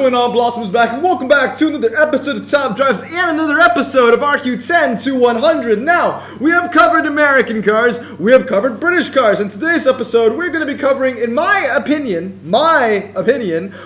going on, Blossoms back, and welcome back to another episode of Top Drives and another episode of RQ10 to 100. Now, we have covered American cars, we have covered British cars. In today's episode, we're going to be covering, in my opinion,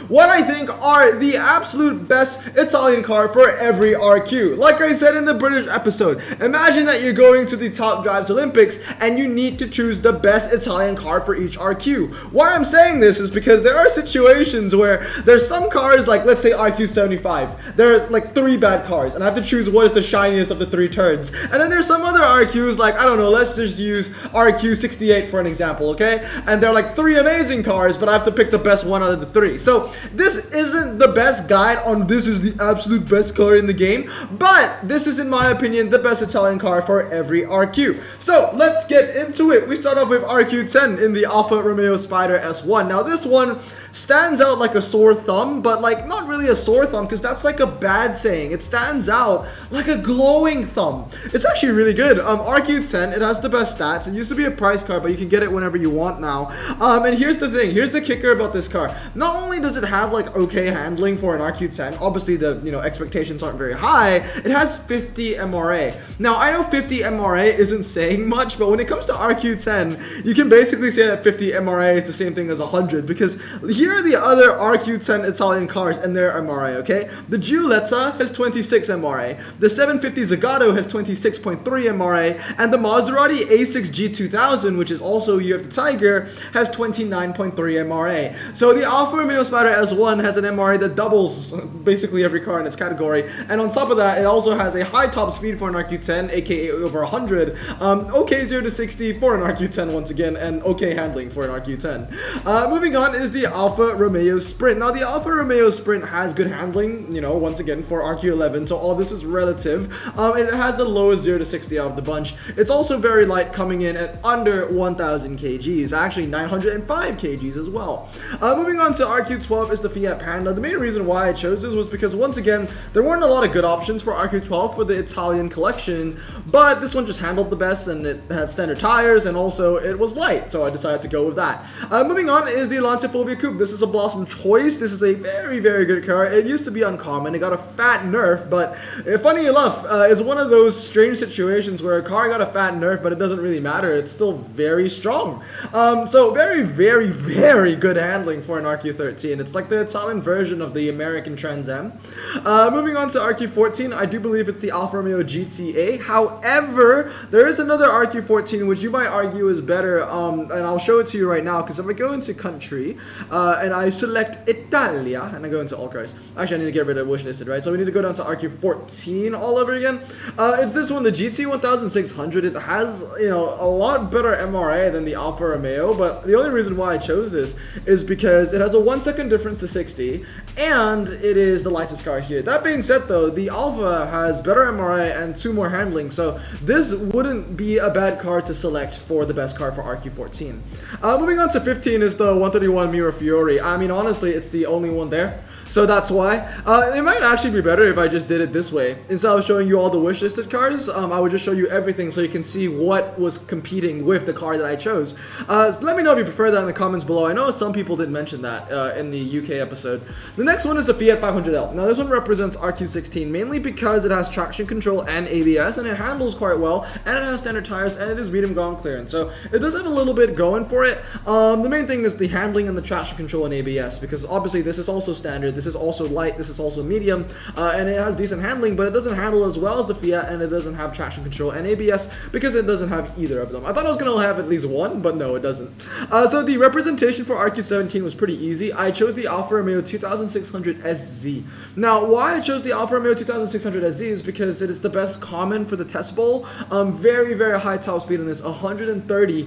what I think are the absolute best Italian car for every RQ. Like I said in the British episode, imagine that you're going to the Top Drives Olympics and you need to choose the best Italian car for each RQ. Why I'm saying this is because there are situations where there's some cars, like let's say RQ75, there's like 3 bad cars and I have to choose what is the shiniest of the 3 turds. And then there's some other RQs, like I don't know, let's just use RQ68 for an example, okay? And they're like 3 amazing cars, but I have to pick the best one out of the 3. So this isn't the best guide on this is the absolute best car in the game, but this is, in my opinion, the best Italian car for every RQ. So let's get into it. We start off with RQ10 in the Alfa Romeo Spider S1. Now this one stands out like a sore thumb, but like not really a sore thumb because that's like a bad saying. It stands out like a glowing thumb. It's actually really good. RQ10, it has the best stats. It used to be a price car, but you can get it whenever you want now. And here's the thing. Here's the kicker about this car. Not only does it have like okay handling for an RQ10, obviously the expectations aren't very high. It has 50 MRA. Now I know 50 MRA isn't saying much, but when it comes to RQ10, you can basically say that 50 MRA is the same thing as 100 because here are the other RQ10 Italian cars and their MRA, okay? The Giulietta has 26 MRA, the 750 Zagato has 26.3 MRA, and the Maserati A6 G2000, which is also year of the Tiger, has 29.3 MRA. So the Alfa Romeo Spider S1 has an MRA that doubles basically every car in its category, and on top of that, it also has a high top speed for an RQ10, aka over 100, okay 0 to 60 for an RQ10 once again, and okay handling for an RQ10. Moving on is the Alfa Romeo Sprint. Now the Alfa Romeo Sprint has good handling, once again for RQ11, so all this is relative, and it has the lowest 0 to 60 out of the bunch. It's also very light, coming in at under 1,000 kgs, actually 905 kgs as well. Moving on to RQ12 is the Fiat Panda. The main reason why I chose this was because, once again, there weren't a lot of good options for RQ12 for the Italian collection, but this one just handled the best, and it had standard tires, and also it was light, so I decided to go with that. Moving on is the Lancia Fulvia Coupe. This is a Blossom choice. This is a very, very good car. It used to be uncommon. It got a fat nerf, but funny enough, it's one of those strange situations where a car got a fat nerf, but it doesn't really matter. It's still very strong. So very, very, very good handling for an RQ13. It's like the Italian version of the American Trans Am. Moving on to RQ14, I do believe it's the Alfa Romeo GTA. However, there is another RQ14 which you might argue is better, and I'll show it to you right now, because if I go into country, and I select Italia, and I go into all cars. Actually, I need to get rid of wishlisted, right? So we need to go down to RQ14 all over again. It's this one, the GT 1600. It has, a lot better MRA than the Alfa Romeo, but the only reason why I chose this is because it has a 1 second difference to 60, and it is the lightest car here. That being said, though, the Alfa has better MRA and 2 more handling, so this wouldn't be a bad car to select for the best car for RQ14. Moving on to 15 is the 131 Mirafiori. I mean, honestly, it's the only one there, so that's why. It might actually be better if I just did it this way. Instead of showing you all the wishlisted cars, I would just show you everything so you can see what was competing with the car that I chose. So let me know if you prefer that in the comments below. I know some people did mention that in the UK episode. The next one is the Fiat 500L. Now this one represents RQ16 mainly because it has traction control and ABS, and it handles quite well, and it has standard tires, and it is medium ground clearance. So it does have a little bit going for it. The main thing is the handling and the traction control and ABS, because obviously this is also standard, this is also light, this is also medium, and it has decent handling, but it doesn't handle as well as the Fiat, and it doesn't have traction control and ABS because it doesn't have either of them. I thought I was going to have at least one, but no, it doesn't. So the representation for RQ17 was pretty easy. I chose the Alfa Romeo 2600 SZ. Now, why I chose the Alfa Romeo 2600 SZ is because it is the best common for the test bowl. Very, very high top speed in this, 130,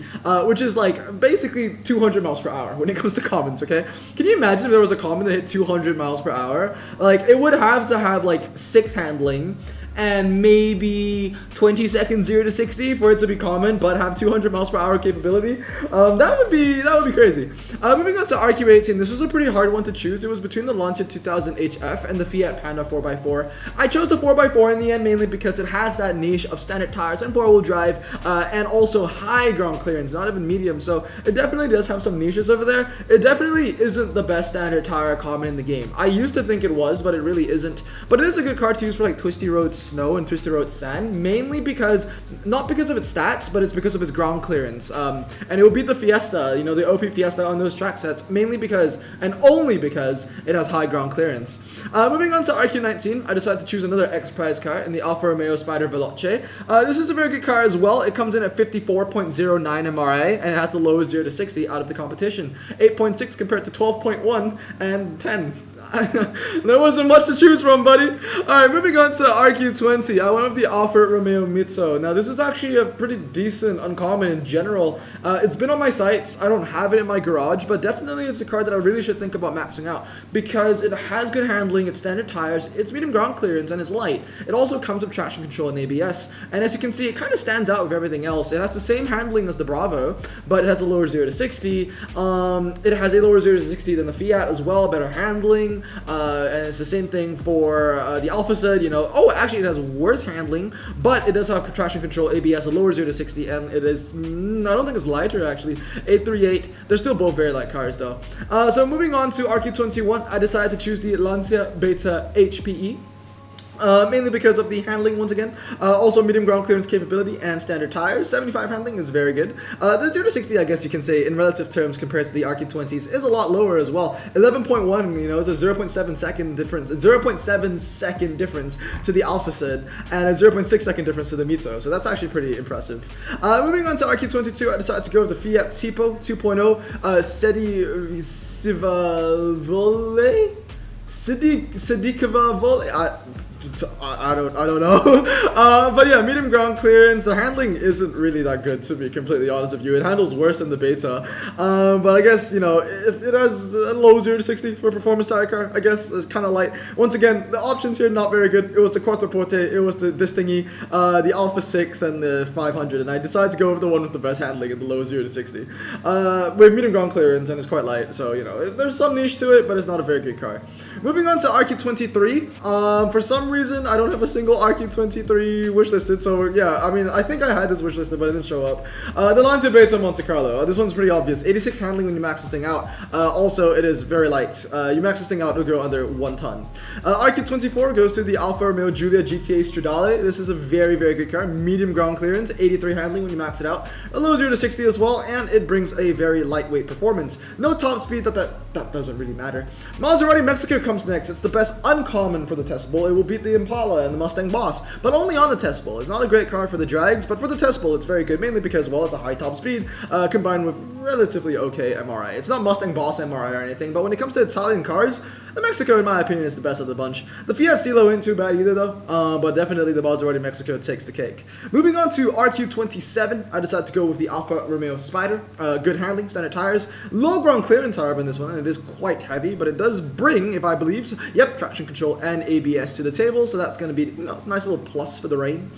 which is like basically 200 miles per hour when it comes to commons, okay? Can you imagine if there was a common that hit 200 miles per hour? Like, it would have to have like 6 handling and maybe 20 seconds 0 to 60 for it to be common, but have 200 miles per hour capability. That would be crazy. Moving on to RQ18, this was a pretty hard one to choose. It was between the Lancia 2000 HF and the Fiat Panda 4x4. I chose the 4x4 in the end mainly because it has that niche of standard tires and four-wheel drive, and also high ground clearance, not even medium. So it definitely does have some niches over there. It definitely isn't the best standard tire common in the game. I used to think it was, but it really isn't. But it is a good car to use for like twisty road snow and twisty road sand, mainly because, not because of its stats, but it's because of its ground clearance. And it will beat the Fiesta, you know, the OP Fiesta on those track sets, mainly because, and only because, it has high ground clearance. Moving on to RQ19, I decided to choose another X-Prize car in the Alfa Romeo Spider Veloce. This is a very good car as well. It comes in at 54.09 MRA, and it has the lowest 0 to 60 out of the competition. 8.6 compared to 12.1 and 10. There wasn't much to choose from, buddy. Alright, moving on to RQ20. I went with the Alfa Romeo Mezzo. Now, this is actually a pretty decent uncommon in general. It's been on my sights. I don't have it in my garage, but definitely it's a car that I really should think about maxing out because it has good handling, it's standard tires, it's medium ground clearance, and it's light. It also comes with traction control and ABS, and as you can see, it kind of stands out with everything else. It has the same handling as the Bravo, but it has a lower 0 to 60. It has a lower 0 to 60 than the Fiat as well, better handling. And it's the same thing for the Alfa Zed, you know. Oh, actually, it has worse handling, but it does have traction control, ABS, a lower 0 to 60, and it is, I don't think it's lighter, actually. 838. They're still both very light cars, though. So moving on to RQ21, I decided to choose the Lancia Beta HPE. Mainly because of the handling once again. Also medium ground clearance capability and standard tires. 75 handling is very good. The 0 to 60, I guess you can say, in relative terms compared to the RQ20s, is a lot lower as well. 11.1, you know, is a 0.7 second difference. 0.7 second difference to the Alfa Zed, and a 0.6 second difference to the Mito. So that's actually pretty impressive. Moving on to RQ22, I decided to go with the Fiat Tipo 2.0 Sedicava Volley. I don't know. But yeah, medium ground clearance. The handling isn't really that good, to be completely honest with you. It handles worse than the Beta. But I guess, you know, it has a low 0 to 60 for a performance tire car. I guess it's kind of light. Once again, the options here not very good. It was the Quattroporte, it was this thingy, the Alpha 6 and the 500, and I decided to go with the one with the best handling and the low 0 to 60. With medium ground clearance, and it's quite light, so, you know, there's some niche to it, but it's not a very good car. Moving on to RQ23, for some reason I don't have a single RQ23 wishlisted, so yeah, I mean, I think I had this wishlisted, but it didn't show up. The Lancia Beta Monte Carlo, this one's pretty obvious. 86 handling when you max this thing out. Also, it is very light. You max this thing out, it'll go under 1 ton. RQ24 goes to the Alfa Romeo Giulia GTA Stradale. This is a very, very good car. Medium ground clearance, 83 handling when you max it out. A low 0 to 60 as well, and it brings a very lightweight performance. No top speed, that doesn't really matter. Maserati Mexico comes next. It's the best uncommon for the testable. It will beat the Impala and the Mustang Boss, but only on the testable. It's not a great car for the drags, but for the testable it's very good, mainly because, well, it's a high top speed combined with relatively okay MRI. It's not Mustang Boss MRI or anything, but when it comes to Italian cars, the Mexico, in my opinion, is the best of the bunch. The Fiat Stilo ain't too bad either, though, but definitely the Maserati Mexico takes the cake. Moving on to RQ27, I decided to go with the Alfa Romeo Spider. Good handling, standard tires, low ground clearance, however, in this one, and it is quite heavy, but it does bring, if I believe, yep, traction control and ABS to the table, so that's going to be, you know, nice little plus for the rain.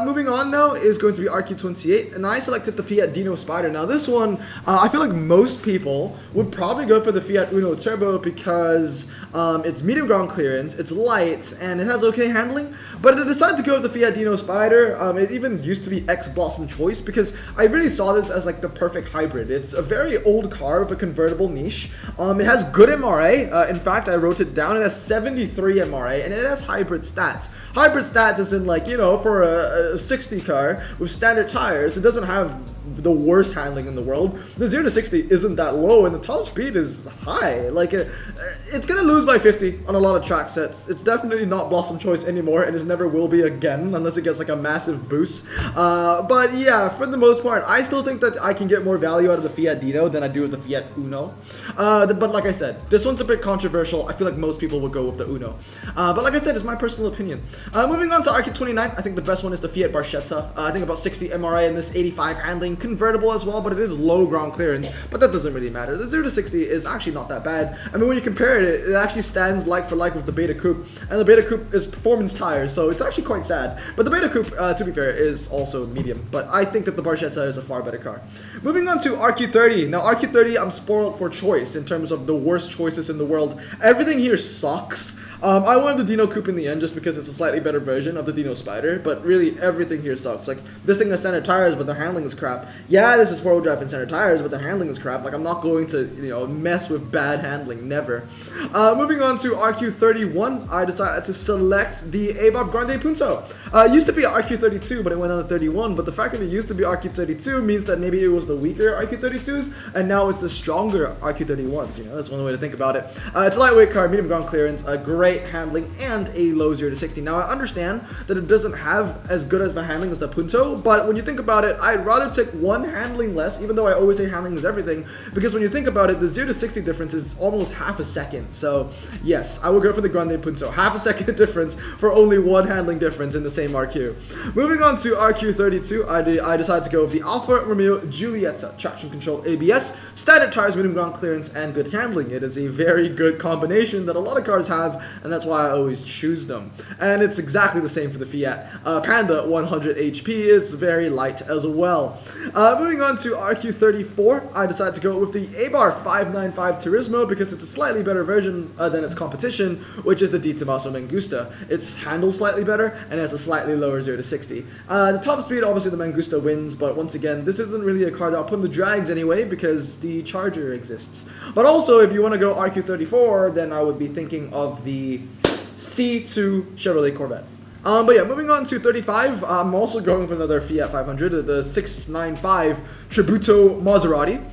Moving on now is going to be RQ28, and I selected the Fiat Dino Spider. Now this one, I feel like most people would probably go for the Fiat Uno Turbo because it's medium ground clearance, it's light, and it has okay handling, but I decided to go with the Fiat Dino Spider. It even used to be X-Blossom Choice because I really saw this as like the perfect hybrid. It's a very old car with a convertible niche. It has good MRA. In fact, I wrote it down. It has 73 MRA, and it has hybrid stats. Hybrid stats is in, like, you know, for a 60 car with standard tires, it doesn't have the worst handling in the world. The 0 to 60 isn't that low, and the top speed is high. Like, it's gonna lose by 50 on a lot of track sets. It's definitely not Blossom Choice anymore, and it never will be again, unless it gets like a massive boost. But yeah, for the most part, I still think that I can get more value out of the Fiat Dino than I do with the Fiat Uno. But like I said, this one's a bit controversial. I feel like most people will go with the Uno. But like I said, it's my personal opinion. Moving on to RQ29, I think the best one is the Fiat Barchetta. I think about 60 MRA in this 85 handling, convertible as well, but it is low ground clearance, but that doesn't really matter. The 0 to 60 is actually not that bad. I mean, when you compare it, it actually stands like for like with the Beta Coupe, and the Beta Coupe is performance tires, so it's actually quite sad. But the Beta Coupe, to be fair, is also medium, but I think that the Barchetta is a far better car. Moving on to RQ30. Now, RQ30, I'm spoiled for choice in terms of the worst choices in the world. Everything here sucks. I wanted the Dino Coupe in the end just because it's a slightly better version of the Dino Spider, but really everything here sucks. Like, this thing has standard tires, but the handling is crap. Yeah, this is four-wheel drive and standard tires, but the handling is crap. Like, I'm not going to, you know, mess with bad handling, never. Moving on to RQ31, I decided to select the Abab Grande Punto. It used to be RQ32, but it went on to 31, but the fact that it used to be RQ32 means that maybe it was the weaker RQ32s, and now it's the stronger RQ31s, you know, that's one way to think about it. It's a lightweight car, medium ground clearance, a great handling, and a low 0 to 60. Now, I understand that it doesn't have as good as the handling as the Punto, but when you think about it, I'd rather take one handling less, even though I always say handling is everything, because when you think about it, the 0 to 60 difference is almost half a second. So, yes, I would go for the Grande Punto. Half a second difference for only one handling difference in the same RQ. Moving on to RQ32, I decided to go with the Alfa Romeo Giulietta. Traction control, ABS, standard tires, medium ground clearance, and good handling. It is a very good combination that a lot of cars have, and that's why I always choose them. And it's exactly the same for the Fiat Panda 100 HP. Is very light as well. Moving on to RQ34, I decided to go with the Abar 595 Turismo because it's a slightly better version than its competition, which is the Di Tommaso Mangusta. It's handled slightly better and has a slightly lower 0 to 60. The top speed, obviously the Mangusta wins, but once again, this isn't really a car that I'll put in the drags anyway because the Charger exists. But also, if you want to go RQ34, then I would be thinking of the C2 Chevrolet Corvette. But yeah, moving on to 35, I'm also going for another Fiat 500, the 695 Tributo Maserati.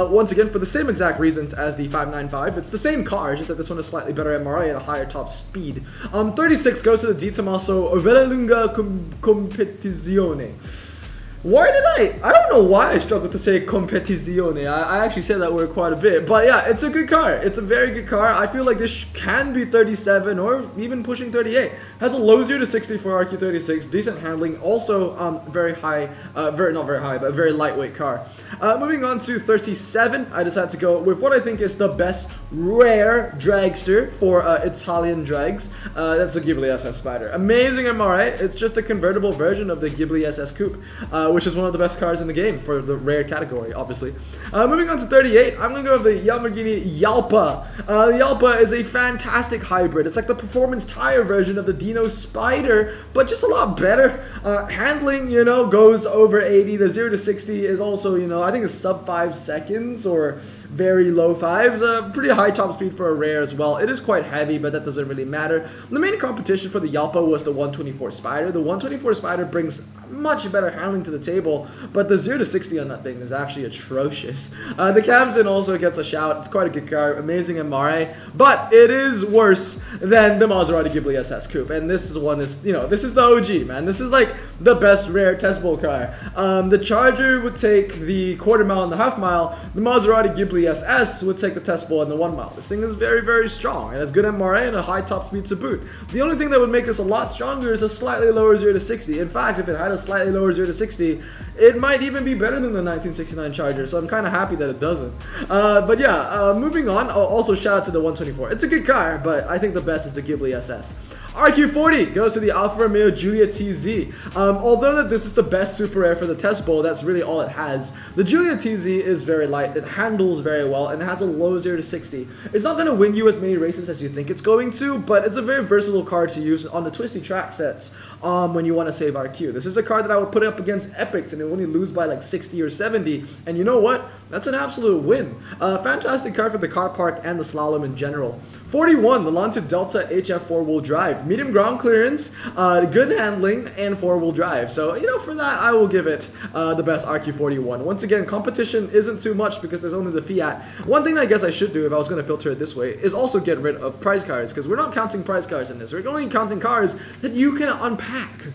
Once again, for the same exact reasons as the 595. It's the same car, just that this one is slightly better MRA and a higher top speed. 36 goes to the Di Tommaso Vellunga Competizione. Why did I don't know why I struggled to say competizione. I actually said that word quite a bit. But yeah, it's a good car. It's a very good car. I feel like this can be 37 or even pushing 38. Has a low 0 to 60 for RQ36. Decent handling. Also very high, not very high, but a very lightweight car. Moving on to 37, I decided to go with what I think is the best rare dragster for Italian drags. That's the Ghibli SS Spider. Amazing MRA. It's just a convertible version of the Ghibli SS Coupe. Which is one of the best cars in the game for the rare category, obviously. Moving on to 38, I'm going to go with the Lamborghini Yalpa. The Yalpa is a fantastic hybrid. It's like the performance tire version of the Dino Spider, but just a lot better. Handling, you know, goes over 80. The 0 to 60 is also, you know, I think it's sub 5 seconds or very low 5s. Pretty high top speed for a rare as well. It is quite heavy, but that doesn't really matter. The main competition for the Yalpa was the 124 Spider. The 124 Spider brings much better handling to the table, but the 0 to 60 on that thing is actually atrocious. The Camden also gets a shout. It's quite a good car, amazing MRA, but it is worse than the Maserati Ghibli SS Coupe, and this is one is, you know, this is the OG, man. This is like the best rare test bowl car. The Charger would take the quarter mile and the half mile. The Maserati Ghibli SS would take the test bowl and the 1 mile. This thing is very, very strong. It has good MRA and a high top speed to boot. The only thing that would make this a lot stronger is a slightly lower 0 to 60. In fact, if it had a slightly lower 0 to 60, it might even be better than the 1969 Charger, so I'm kind of happy that it doesn't. But yeah, moving on, also shout out to the 124. It's a good car, but I think the best is the Ghibli SS. RQ40 goes to the Alfa Romeo Giulia TZ. Although that this is the best super rare for the test bowl, that's really all it has. The Giulia TZ is very light, it handles very well, and it has a low 0 to 60. It's not going to win you as many races as you think it's going to, but it's a very versatile car to use on the twisty track sets when you want to save RQ. This is a car that I would put up against Epics and it only lose by like 60 or 70, and you know what? That's an absolute win. Fantastic car for the car park and the slalom in general. 41, the Lancia Delta HF 4-wheel drive. Medium ground clearance, good handling, and 4-wheel drive. So, you know, for that, I will give it the best RQ41. Once again, competition isn't too much because there's only the Fiat. One thing I guess I should do if I was going to filter it this way is also get rid of prize cars, because we're not counting prize cars in this. We're only counting cars that you can unpack.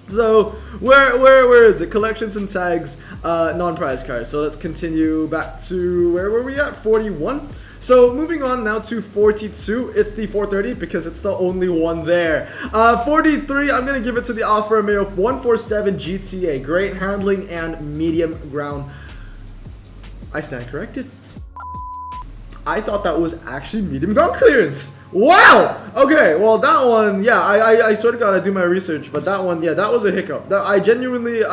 So, where is it? Collections and tags, non-prize cars. So let's continue back to, where were we at? 41. So moving on now to 42, it's the 430 because it's the only one there. 43, I'm going to give it to the Alfa Romeo 147 GTA. Great handling and medium ground. I stand corrected. I thought that was actually medium ground clearance. Wow! Okay, well that one, yeah, I sort of gotta do my research, but that one, yeah, that was a hiccup. I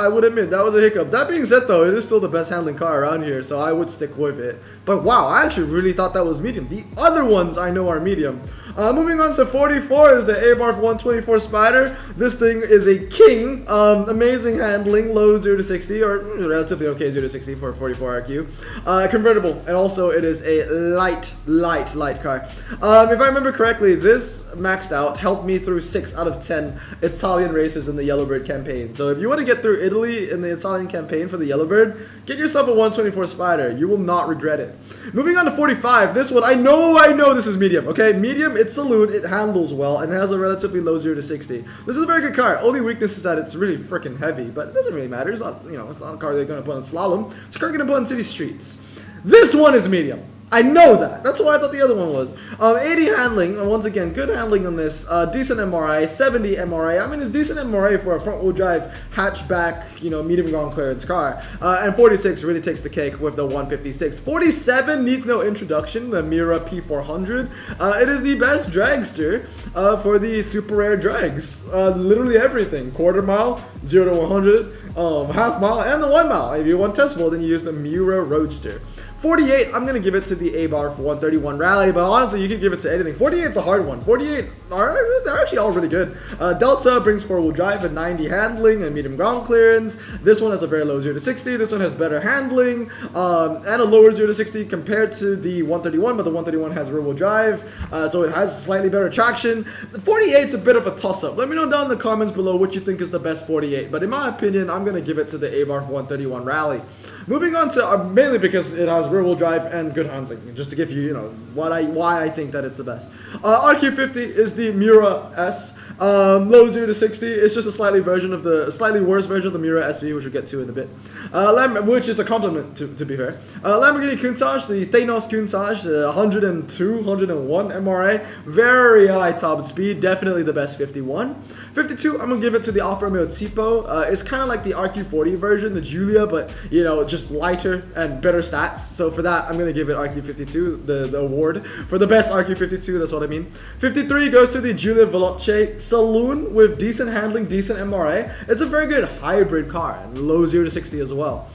would admit, that was a hiccup. That being said though, it is still the best handling car around here, so I would stick with it. But wow, I actually really thought that was medium. The other ones I know are medium. Moving on to 44 is the Abarth 124 Spider. This thing is a king. Amazing handling, low 0 to 60, or relatively okay 0 to 60 for 44 RQ. Convertible, and also it is a light car. If I remember correctly, this maxed out helped me through 6 out of 10 Italian races in the Yellowbird campaign. So if you want to get through Italy in the Italian campaign for the Yellowbird, get yourself a 124 Spider. You will not regret it. Moving on to 45, this one, I know this is medium, okay? Medium, it's saloon, it handles well, and it has a relatively low 0 to 60. This is a very good car. Only weakness is that it's really freaking heavy, but it doesn't really matter. It's not, it's not a car they're going to put on slalom. It's a car going to put on city streets. This one is medium. I know that. That's why I thought the other one was. 80 handling, and once again, good handling on this. Decent MRI, 70 MRI. I mean, it's decent MRI for a front-wheel drive hatchback, medium ground clearance car. And 46 really takes the cake with the 156. 47 needs no introduction, the Mira P400. It is the best dragster for the super rare drags. Literally everything. Quarter mile, 0 to 100, half mile, and the 1 mile. If you want test mode, then you use the Mira Roadster. 48, I'm going to give it to the Abarth 131 Rally, but honestly, you can give it to anything. 48 is a hard one. 48, they're actually all really good. Delta brings 4-wheel drive and 90 handling and medium ground clearance. This one has a very low 0 to 60. This one has better handling and a lower 0 to 60 compared to the 131, but the 131 has rear-wheel drive, so it has slightly better traction. The 48 is a bit of a toss-up. Let me know down in the comments below what you think is the best 48, but in my opinion, I'm going to give it to the Abarth 131 Rally. Moving on to, mainly because it has rear-wheel drive and good handling, just to give you, why I think that it's the best. RQ50 is the Mura S. Low 0 to 60. It's just a slightly worse version of the Mura SV, which we'll get to in a bit. Which is a compliment, to be fair. Lamborghini Countach, the Thanos Countach, 102, 101 MRA. Very high top speed, definitely the best 51. 52, I'm going to give it to the Alfa Romeo Tipo. It's kind of like the RQ40 version, the Giulia, but, just lighter and better stats. So for that, I'm going to give it RQ52, the award for the best RQ52, that's what I mean. 53 goes to the Giulia Veloce Saloon with decent handling, decent MRA. It's a very good hybrid car and low 0 to 60 as well.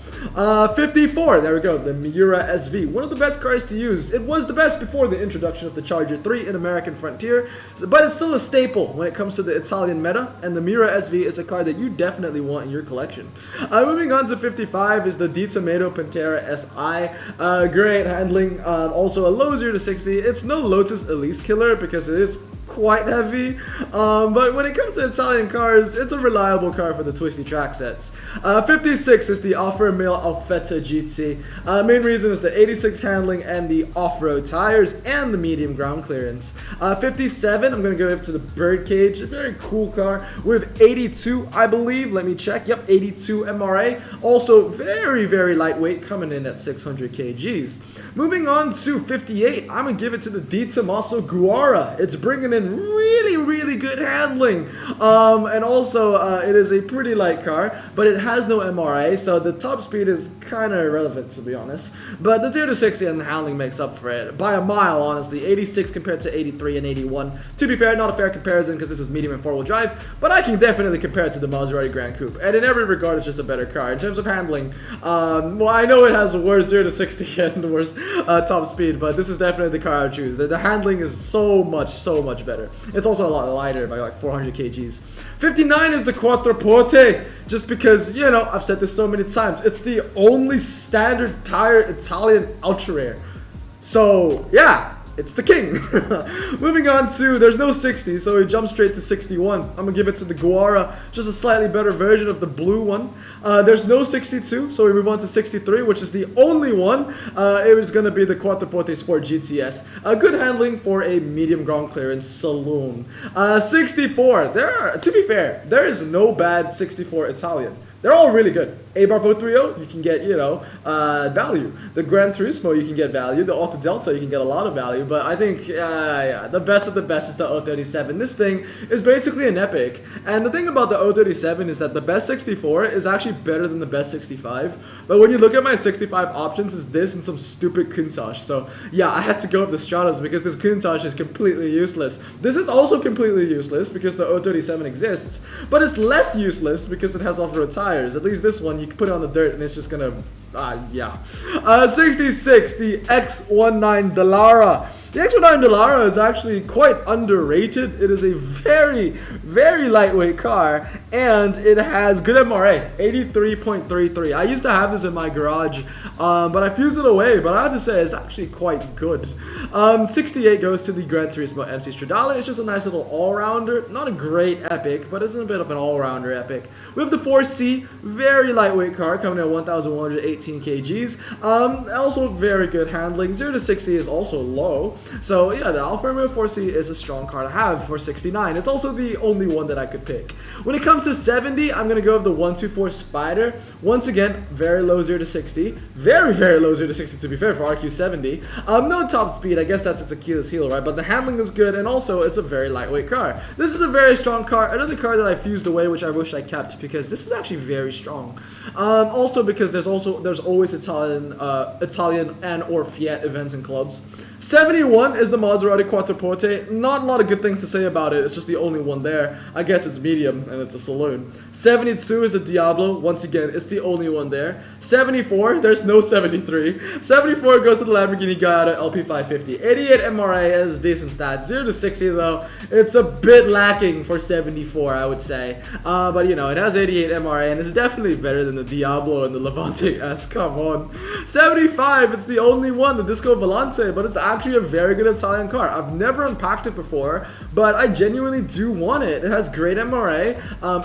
54, there we go, the Miura SV, one of the best cars to use. It was the best before the introduction of the Charger 3 in American Frontier, but it's still a staple when it comes to the Italian meta, and the Miura SV is a car that you definitely want in your collection. Moving on to 55 is the Di Tomato Pantera SI. Great handling, also a low 0 to 60. It's no Lotus Elise killer because it is quite heavy, but when it comes to Italian cars, it's a reliable car for the twisty track sets. 56 is the Alfa Romeo Alfetta GT. Main reason is the 86 handling and the off-road tires and the medium ground clearance. 57, I'm going to go up to the Birdcage, a very cool car with 82, I believe. Let me check. Yep, 82 MRA. Also very, very lightweight, coming in at 600 kgs. Moving on to 58, I'm going to give it to the Di Tommaso Guara. It's bringing in really, really good handling. And also, it is a pretty light car, but it has no MRA, so the top speed is kind of irrelevant, to be honest. But the 0 to 60 and the handling makes up for it by a mile, honestly. 86 compared to 83 and 81. To be fair, not a fair comparison because this is medium and 4-wheel drive, but I can definitely compare it to the Maserati Grand Coupe. And in every regard, it's just a better car. In terms of handling, well, I know it has worse 0 to 60 and worse top speed, but this is definitely the car I would choose. The handling is so much better. It's also a lot lighter by like 400 kgs. 59 is the Quattroporte, just because, I've said this so many times. It's the only standard tire Italian ultra rare. So, yeah, it's the king. Moving on to, there's no 60, so we jump straight to 61. I'm gonna give it to the Guara, just a slightly better version of the blue one. There's no 62, so we move on to 63, which is the only one. It was gonna be the Quattroporte Sport GTS. Good handling for a medium ground clearance saloon. 64, to be fair, there is no bad 64 Italian. They're all really good. A-Bar 430, you can get, you know, value. The Gran Turismo, you can get value. The Alta Delta, you can get a lot of value. But I think, yeah, the best of the best is the 037. This thing is basically an epic. And the thing about the 037 is that the best 64 is actually better than the best 65. But when you look at my 65 options, it's this and some stupid Countach. So, yeah, I had to go with the Stratos because this Countach is completely useless. This is also completely useless because the 037 exists. But it's less useless because it has off-road tires. At least this one, you can put it on the dirt and it's just gonna, yeah. 66, the X19 Dallara. The X19 Dallara is actually quite underrated. It is a very, very lightweight car, and it has good MRA, 83.33. I used to have this in my garage, but I fused it away, but I have to say it's actually quite good. 68 goes to the Gran Turismo MC Stradale. It's just a nice little all-rounder. Not a great epic, but it's a bit of an all-rounder epic. We have the 4C, very lightweight car, coming at 1,118 kgs. Also very good handling. 0 to 60 is also low. So yeah, the Alfa Romeo 4C is a strong car to have for 69. It's also the only one that I could pick. When it comes to 70, I'm going to go with the 124 Spider. Once again, very low 0 to 60. Very, very low 0 to 60 to be fair for RQ70. No top speed, I guess that's its Achilles heel, right? But the handling is good, and also it's a very lightweight car. This is a very strong car. Another car that I fused away, which I wish I kept, because this is actually very strong. Also because there's always Italian and or Fiat events and clubs. 71 is the Maserati Quattroporte. Not a lot of good things to say about it. It's just the only one there. I guess it's medium and it's a saloon. 72 is the Diablo. Once again, it's the only one there. 74, there's no 73. 74 goes to the Lamborghini Gallardo LP550. 88 MRA has decent stats. 0 to 60 though, it's a bit lacking for 74, I would say. But you know, it has 88 MRA and it's definitely better than the Diablo and the Levante S. Come on. 75, it's the only one, the Disco Volante, but it's actually a very good Italian car. I've never unpacked it before, but I genuinely do want it. It has great MRA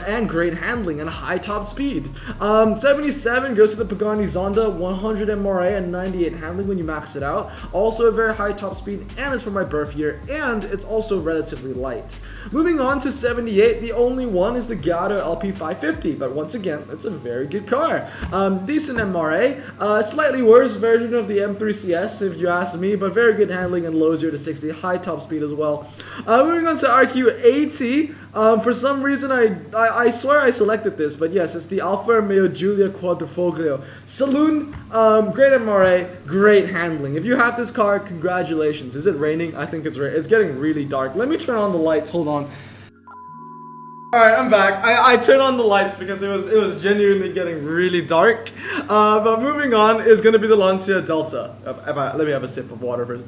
and great handling and high top speed. 77 goes to the Pagani Zonda, 100 MRA and 98 handling when you max it out. Also a very high top speed, and it's for my birth year, and it's also relatively light. Moving on to 78, the only one is the Gallardo LP550, but once again, it's a very good car. Decent MRA, slightly worse version of the M3CS if you ask me, but very good handling and low 0 to 60, high top speed as well. Moving on to RQ80, for some reason I swear I selected this, but yes, it's the Alfa Romeo Giulia Quadrifoglio Saloon. Great MRA, great handling. If you have this car, congratulations. Is it raining? I think it's getting really dark. Let me turn on the lights, hold on. Alright, I'm back. I turned on the lights because it was genuinely getting really dark. But moving on is going to be the Lancia Delta. Let me have a sip of water first.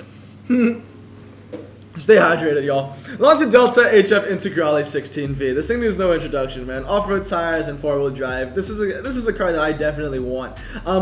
Stay hydrated, y'all. Lancia Delta HF Integrale 16V. This thing needs no introduction, man. Off-road tires and four-wheel drive. This is a car that I definitely want.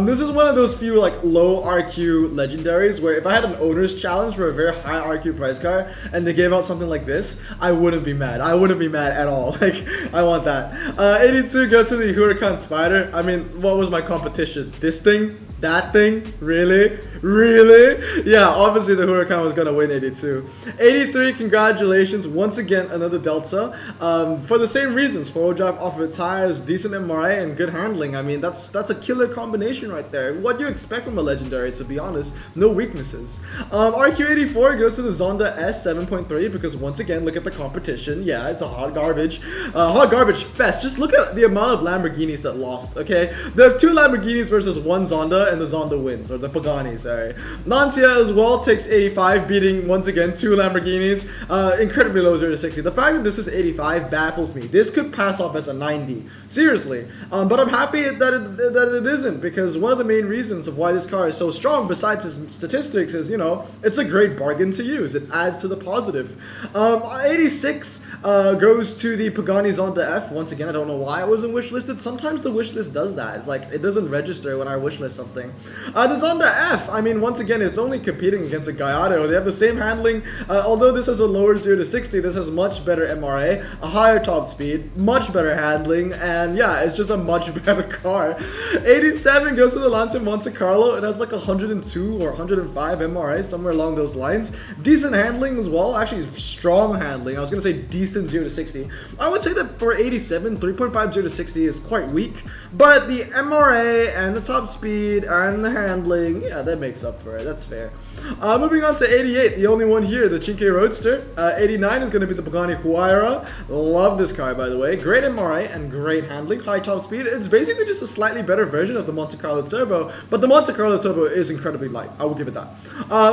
This is one of those few like low RQ legendaries where if I had an owner's challenge for a very high RQ price car and they gave out something like this, I wouldn't be mad. I wouldn't be mad at all. Like, I want that. 82 goes to the Huracan Spider. I mean, what was my competition? This thing? That thing? Really? Really? Yeah, obviously the Huracan was going to win 82. 83, congratulations. Once again, another Delta. For the same reasons. Four-wheel drive, off-road tires, decent MRA, and good handling. I mean, that's a killer combination right there. What do you expect from a legendary, to be honest? No weaknesses. RQ84 goes to the Zonda S 7.3 because once again, look at the competition. Yeah, it's a hot garbage fest. Just look at the amount of Lamborghinis that lost, okay? There are 2 Lamborghinis versus 1 Zonda, and the Zonda wins, or the Pagani, sorry. Lancia as well takes 85, beating once again 2 Lamborghinis. Incredibly low 0 to 60. The fact that this is 85 baffles me. This could pass off as a 90, seriously. But I'm happy that it isn't, because one of the main reasons of why this car is so strong, besides its statistics, is, you know, it's a great bargain to use. It adds to the positive. 86 goes to the Pagani Zonda F. Once again, I don't know why it wasn't wishlisted. Sometimes the wishlist does that. It's like it doesn't register when I wishlist something. everything. The Zonda F, I mean, once again, it's only competing against a Gallardo. They have the same handling, although this has a lower 0 to 60, this has much better MRA, a higher top speed, much better handling, and yeah, it's just a much better car. 87 goes to the Lancia Monte Carlo. It has like 102 or 105 MRA, somewhere along those lines. Decent handling as well, actually strong handling. I was going to say decent 0 to 60. I would say that for 87, 3.5 0 to 60 is quite weak, but the MRA and the top speed and the handling, yeah, that makes up for it. That's fair. Moving on to 88, the only one here, the Cinque Roadster. 89 is going to be the Pagani Huayra. Love this car, by the way. Great MRA and great handling, high top speed. It's basically just a slightly better version of the Monte Carlo Turbo, but the Monte Carlo Turbo is incredibly light. I will give it that.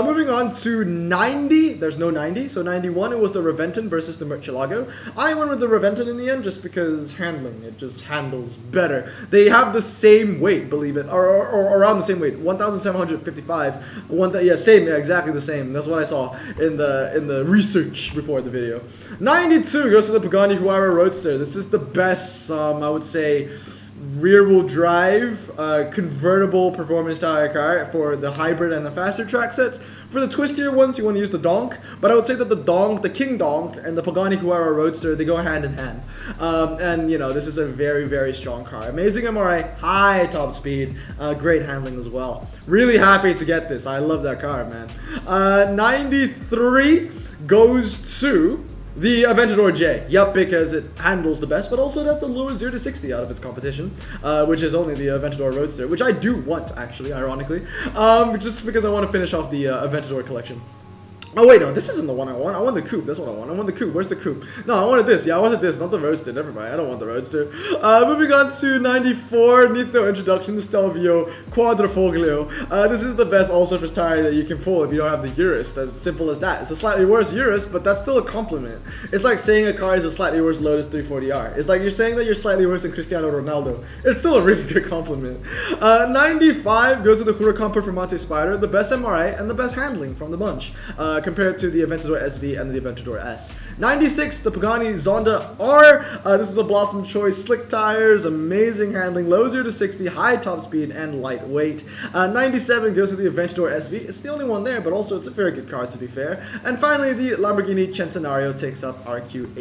Moving on to 90, there's no 90, so 91, it was the Reventon versus the Murcielago. I went with the Reventon in the end just because handling, it just handles better. They have the same weight, believe it, or around the same weight, 1,755. Yeah, same, yeah, exactly the same. That's what I saw in the research before the video. 92 goes to the Pagani Huayra Roadster. This is the best, I would say, rear-wheel drive, convertible performance tire car for the hybrid and the faster track sets. For the twistier ones, you want to use the Donk, but I would say that the Donk, the King Donk, and the Pagani Huayra Roadster, they go hand in hand. And, you know, this is a very, very strong car. Amazing MRA, high top speed, great handling as well. Really happy to get this. I love that car, man. 93 goes to the Aventador J. Yup, because it handles the best, but also it has the lowest 0 to 60 out of its competition, which is only the Aventador Roadster, which I do want, actually, ironically, just because I want to finish off the Aventador collection. Oh wait, no, this isn't the one I want. I want the coupe. That's what I want. I want the coupe. Where's the coupe? No, I wanted this. Yeah, I wanted this, not the Roadster. Never mind. I don't want the Roadster. Moving on to 94. Needs no introduction. The Stelvio Quadrifoglio. This is the best all-surface tire that you can pull if you don't have the Urus. As simple as that. It's a slightly worse Urus, but that's still a compliment. It's like saying a car is a slightly worse Lotus 340R. It's like you're saying that you're slightly worse than Cristiano Ronaldo. It's still a really good compliment. 95 goes to the Huracan Performante Spider. The best MRA and the best handling from the bunch. Compared to the Aventador SV and the Aventador S. 96, the Pagani Zonda R. This is a Blossom Choice, slick tires, amazing handling, low 0 to 60, high top speed, and lightweight. 97 goes to the Aventador SV. It's the only one there, but also it's a very good car, to be fair. And finally, the Lamborghini Centenario takes up RQ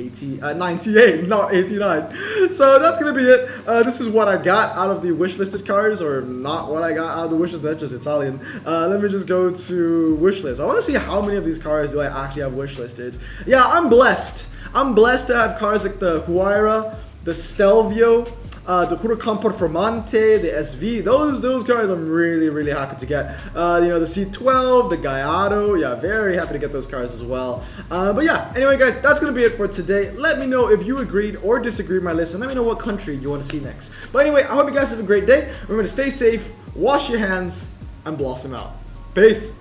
98, not 89. So that's going to be it. This is what I got out of the wishlisted cars, or not what I got out of the wishlist, that's just Italian. Let me just go to wishlist. I want to see how many of these cars do I actually have wishlisted. Yeah, I'm blessed. I'm blessed to have cars like the Huayra, the Stelvio, the Huracan Performante, the SV. Those cars I'm really happy to get. You know, the C12, the Gallardo. Yeah, very happy to get those cars as well. But yeah, anyway guys, that's gonna be it for today. Let me know if you agreed or disagreed with my list, and let me know what country you want to see next. But anyway, I hope you guys have a great day. Remember to stay safe, wash your hands, and blossom out. Peace.